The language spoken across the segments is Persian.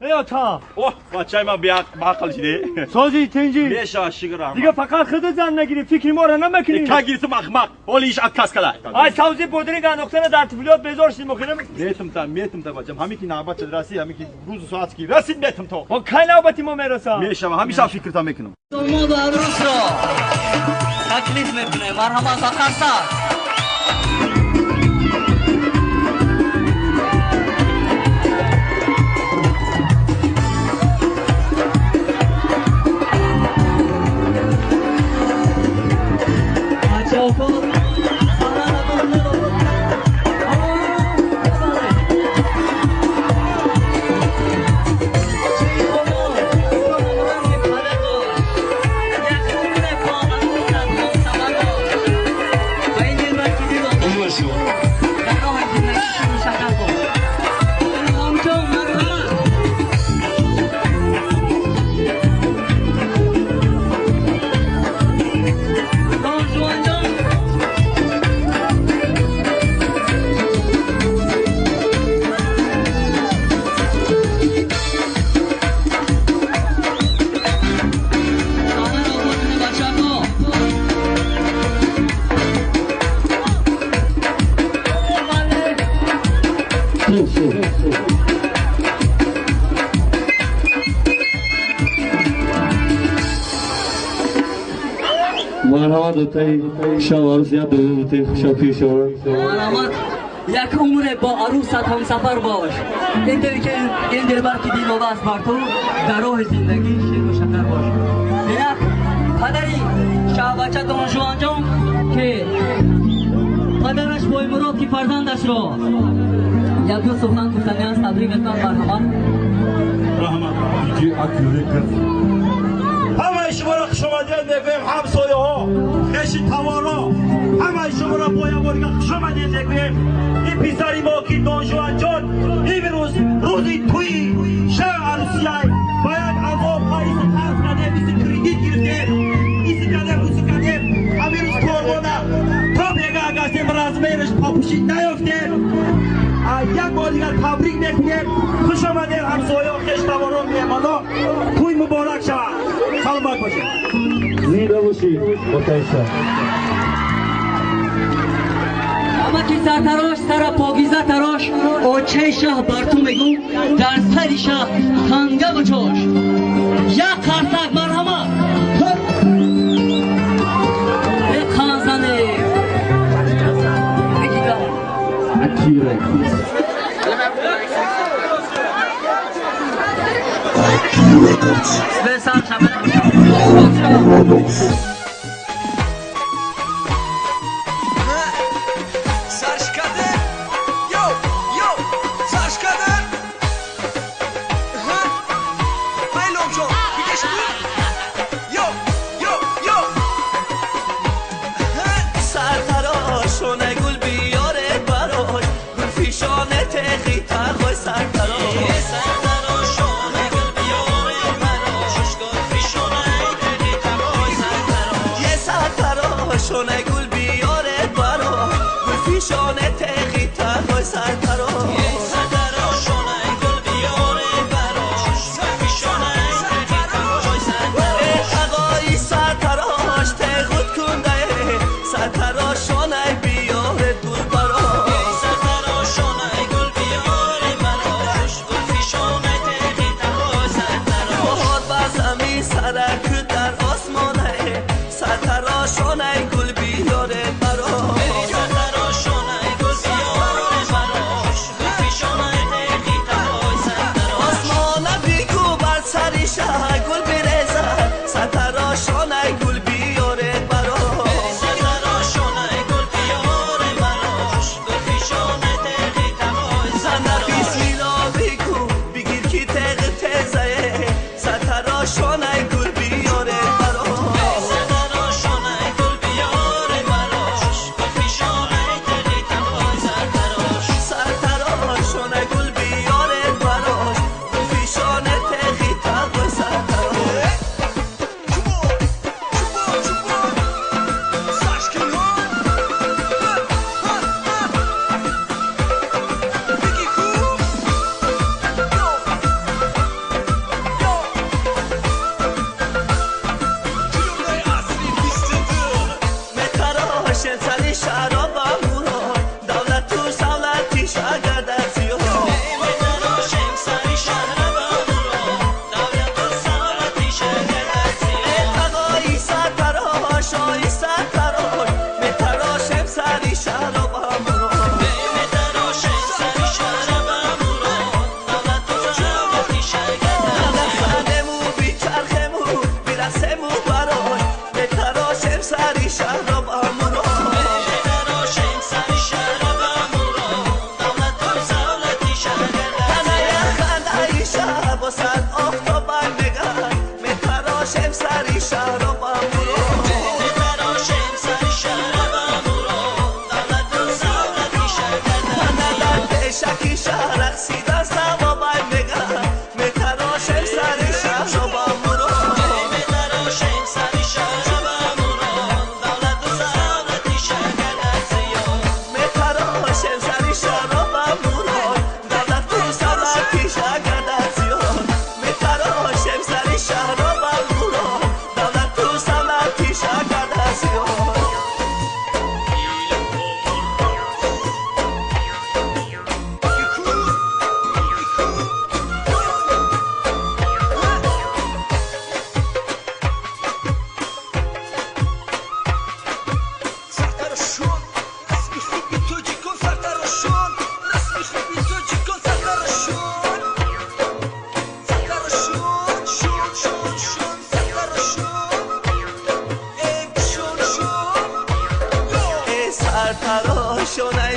یا تا اوه بچه ما بعقل شده سازی تنجی میشه شکرم دیگه فقط خود زن نگیری فکری ما را نمیکنی که گیرتم اخمق اولیش اکاس کلا ای سازی بودنی که نقطه در طفلیات بذار شدیم مخیرم میتم تا بچم همی که نوبت رسی همی که روز ساعت کی رسید میتم تو و کی نوبتی ما میرسه میشه همیشه فکرتا میکنم داماد و عروس را تکلیف میکنه مرحمت آخر سر مرحمت دوتای شوار زیاد دوتای شوفی شوار مرحمت یک عمر با عروست هم سفر باش اینطوری که این دلبر که دیلو بست بر تو در راه زندگی شیر و شکر باش یک پدری شاه بچه دانشوان جان که پدرش بای مراد که فرزندش را یک دو سخن گفتنی از تبریک اتمن مرحمت دیجی اکیوری کرد همه شما را خوش آمدید میگویم همسایه ها خیشی توارا همه شما را باید خوش آمدید میگویم این پسری ما که دانشوان جان این روزی توی شهر عروسیه باید عذاب خواهی خرف کنیم ایسی کریدیت گرفتیم ایسی کنیم روزی کنیم همین روز کارمانه تا بیگه اگستیم رزمیرش پاپوشید نیفتیم یک بار دیگر تبریک میکنیم خوش آمدید همسایه ها خیش توارا میمانا توی مبارک شود سلامت باشید زیده باشید متعیشم اما که سرتراش سر پاگیزه تراش آچه شه بر تو میگو در سر شه تنگه بچاش یک قرصک مرحمت یک خانزنه اکیوری بسر شبه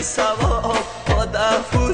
سواب با دفو